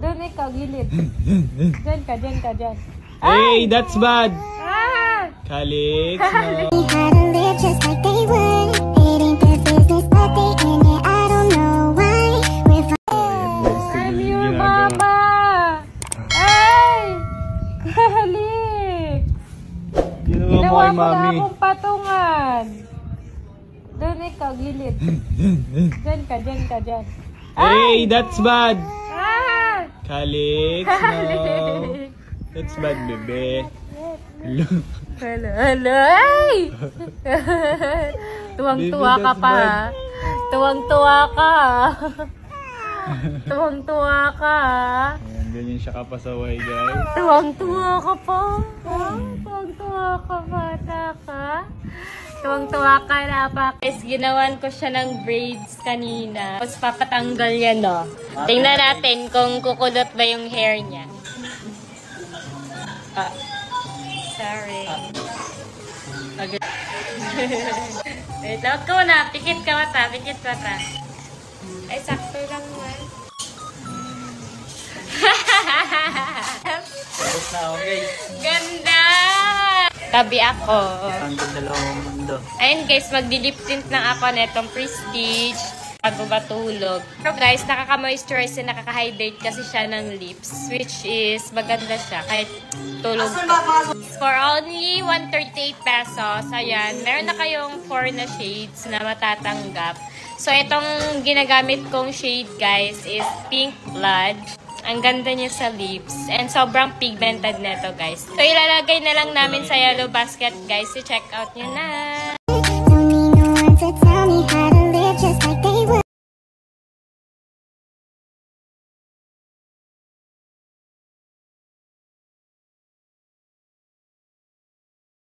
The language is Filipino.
Doon ikaw, gilid. Diyan ka, diyan ka, diyan. Hey, that's bad. Ah! Calix, no. I'm your mama! Ay! Calix! Ginawa mo Ginawa kay mo na mami. akong patungan. Doon ikaw, gilid. Diyan ka, diyan ka, diyan. Hey, that's bad. Ah! Calix, no. That's bad, bebe. Hello. Hello, hello! Ay! Tuwang-tuwa Baby, ka that's pa. bad. Tuwang-tuwa ka. Tuwang-tuwa ka. Ayan, ganyan siya kapasaway, guys. Tuwang-tuwa ka pa. Tuwang-tuwa ka, bata ka. Tuwang-tuwa ka na pa. Guys, ginawan ko siya ng braids kanina. Tapos papatanggal yan, no? Tingnan natin kung kukulot ba yung hair niya. Sorry. Wait, laot ko na. Pikit ka mata. Pikit mata. Ay, sakto lang man. Tapos na ako, guys. Ganda! Tabi ako. Ang dalawang mundo. Ayun guys, magdi-lip tint na ako netong Prestige bago matulog. Pero guys, nakaka-moisturize and nakaka-hydrate kasi siya ng lips, which is maganda siya kahit tulog ka. For only 138 pesos, ayan, meron na kayong 4 na shades na matatanggap. So, itong ginagamit kong shade guys is Pink Blood. Ang ganda niya sa lips. And sobrang pigmented neto guys. So, ilalagay na lang namin sa yellow basket guys. So, check out nyo na!